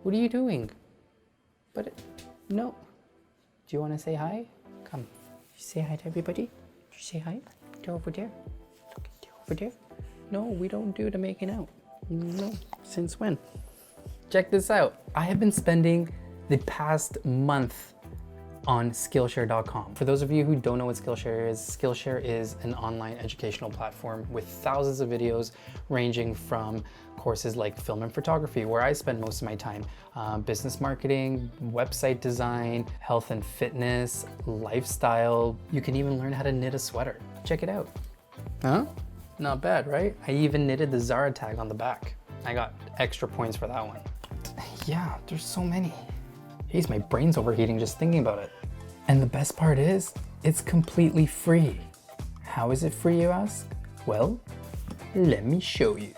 What are you doing? But no. Do you want to say hi? Come. Say hi to everybody. You say hi. They're over there. Look, they're over there. No, we don't do the making out. No. Since when? Check this out. I have been spending the past month on SkillShare.com. For those of you who don't know what SkillShare is an online educational platform with thousands of videos ranging from courses like film and photography, where I spend most of my time, business marketing, website design, health and fitness, lifestyle. You can even learn how to knit a sweater. Check it out. Huh? Not bad, right? I even knitted the Zara tag on the back. I got extra points for that one. Yeah, there's so many. Jeez, my brain's overheating just thinking about it. And the best part is, it's completely free. How is it free, you ask? Well, let me show you.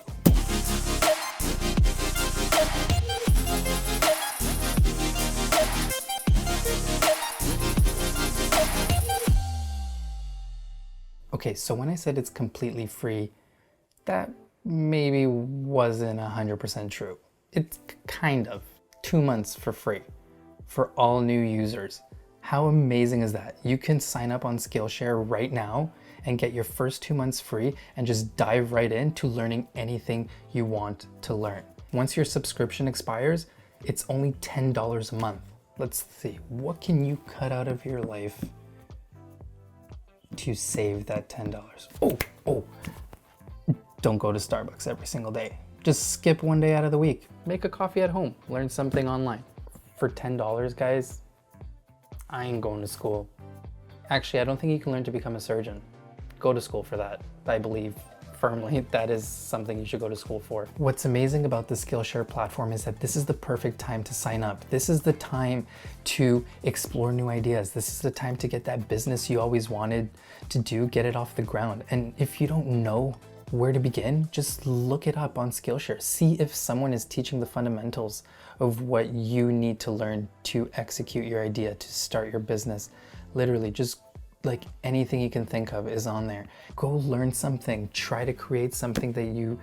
Okay, so when I said it's completely free, that maybe wasn't 100% true. It's kind of 2 months for free for all new users. How amazing is that? You can sign up on Skillshare right now and get your first 2 months free and just dive right into learning anything you want to learn. Once your subscription expires, it's only $10 a month. Let's see, what can you cut out of your life to save that $10? Oh, don't go to Starbucks every single day. Just skip one day out of the week. Make a coffee at home, learn something online. For $10, guys, I ain't going to school. Actually, I don't think you can learn to become a surgeon. Go to school for that. I believe firmly that is something you should go to school for. What's amazing about the Skillshare platform is that this is the perfect time to sign up. This is the time to explore new ideas. This is the time to get that business you always wanted to do, get it off the ground. And if you don't know where to begin, just look it up on Skillshare. See if someone is teaching the fundamentals of what you need to learn to execute your idea, to start your business. Literally, just like anything you can think of is on there. Go learn something, try to create something that you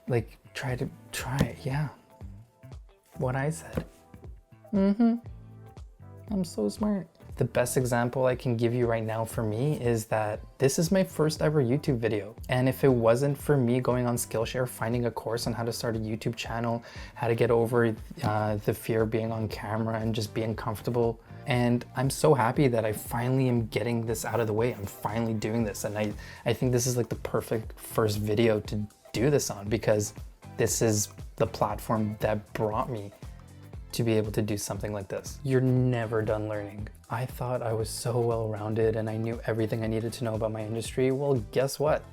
like, try it, yeah. What I said. I'm so smart. The best example I can give you right now for me is that this is my first ever YouTube video. And if it wasn't for me going on Skillshare, finding a course on how to start a YouTube channel, how to get over the fear of being on camera and just being comfortable. And I'm so happy that I finally am getting this out of the way. I'm finally doing this. And I think this is like the perfect first video to do this on, because this is the platform that brought me to be able to do something like this. You're never done learning. I thought I was so well-rounded and I knew everything I needed to know about my industry. Well, guess what?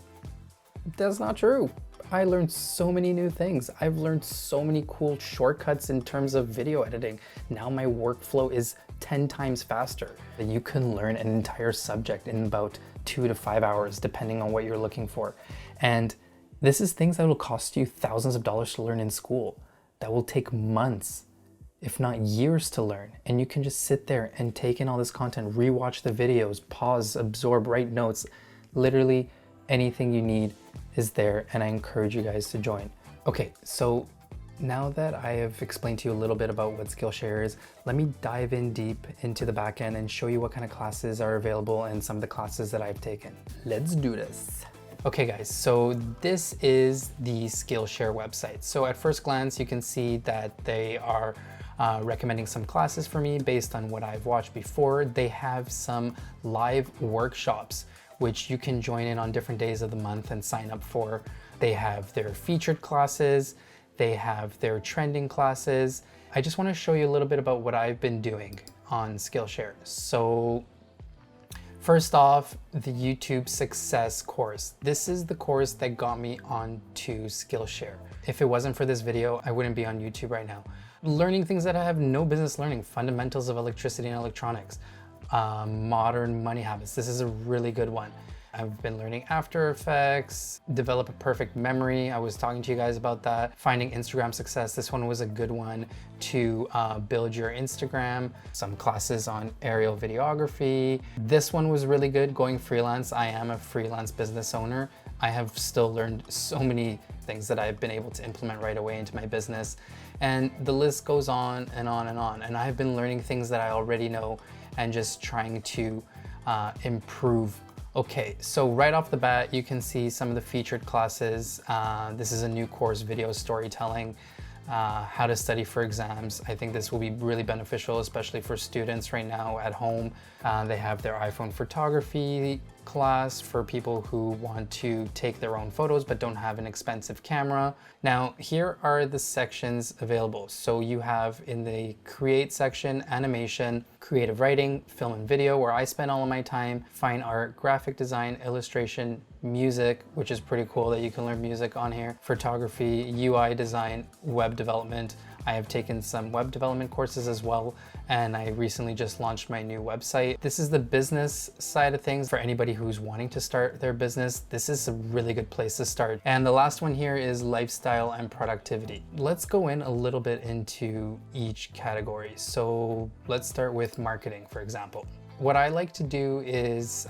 That's not true. I learned so many new things. I've learned so many cool shortcuts in terms of video editing. Now my workflow is 10 times faster. You can learn an entire subject in about 2 to 5 hours, depending on what you're looking for. And this is things that will cost you thousands of dollars to learn in school, that will take months, if not years, to learn. And you can just sit there and take in all this content, rewatch the videos, pause, absorb, write notes. Literally anything you need is there, and I encourage you guys to join. Okay, so now that I have explained to you a little bit about what Skillshare is, let me dive in deep into the back end and show you what kind of classes are available and some of the classes that I've taken. Let's do this. Okay guys, so this is the Skillshare website. So at first glance, you can see that they are recommending some classes for me based on what I've watched before. They have some live workshops, which you can join in on different days of the month and sign up for. They have their featured classes, they have their trending classes. I just want to show you a little bit about what I've been doing on Skillshare. So first off, the YouTube success course. This is the course that got me onto Skillshare. If it wasn't for this video, I wouldn't be on YouTube right now. Learning things that I have no business learning, fundamentals of electricity and electronics, modern money habits. This is a really good one. I've been learning After Effects, develop a perfect memory. I was talking to you guys about that. Finding Instagram success. This one was a good one to build your Instagram. Some classes on aerial videography. This one was really good, going freelance. I am a freelance business owner. I have still learned so many things that I've been able to implement right away into my business. And the list goes on and on and on. And I've been learning things that I already know and just trying to improve. Okay, so right off the bat, you can see some of the featured classes. This is a new course, video storytelling, how to study for exams. I think this will be really beneficial, especially for students right now at home. They have their iPhone photography class for people who want to take their own photos but don't have an expensive camera. Now, here are the sections available. So you have in the create section, animation, creative writing, film and video, where I spend all of my time, fine art, graphic design, illustration, music, which is pretty cool that you can learn music on here, photography, UI design, web development. I have taken some web development courses as well, and I recently just launched my new website. This is the business side of things. For anybody who's wanting to start their business, this is a really good place to start. And the last one here is lifestyle and productivity. Let's go in a little bit into each category. So let's start with marketing, for example. What I like to do is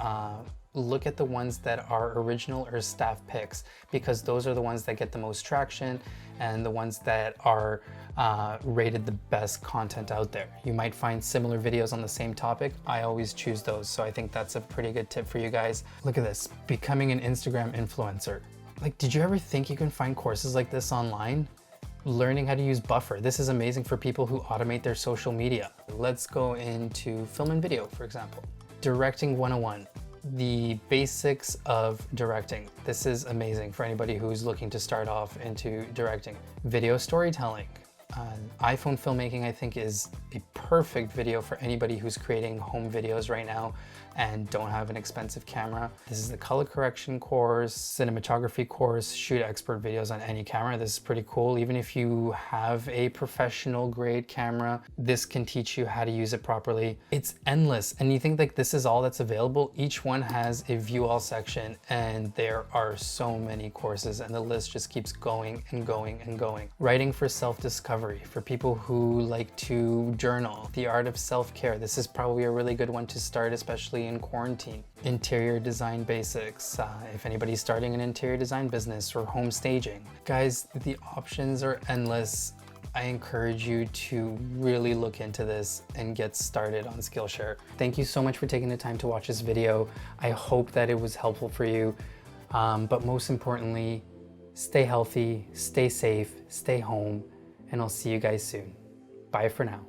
look at the ones that are original or staff picks, because those are the ones that get the most traction and the ones that are rated the best content out there. You might find similar videos on the same topic. I always choose those, so I think that's a pretty good tip for you guys. Look at this, becoming an Instagram influencer. Like, did you ever think you can find courses like this online? Learning how to use Buffer. This is amazing for people who automate their social media. Let's go into film and video, for example. Directing 101. The basics of directing. This is amazing for anybody who's looking to start off into directing. Video storytelling. iPhone filmmaking, I think, is a perfect video for anybody who's creating home videos right now and don't have an expensive camera. This is the color correction course, cinematography course, shoot expert videos on any camera. This is pretty cool. Even if you have a professional grade camera, this can teach you how to use it properly. It's endless. And you think like this is all that's available? Each one has a view all section, and there are so many courses, and the list just keeps going and going and going. Writing for self-discovery, for people who like to journal. The art of self-care. This is probably a really good one to start, especially in quarantine. Interior design basics, if anybody's starting an interior design business or home staging. Guys, the options are endless. I encourage you to really look into this and get started on Skillshare. Thank you so much for taking the time to watch this video. I hope that it was helpful for you, but most importantly, stay healthy, stay safe, stay home, and I'll see you guys soon. Bye for now.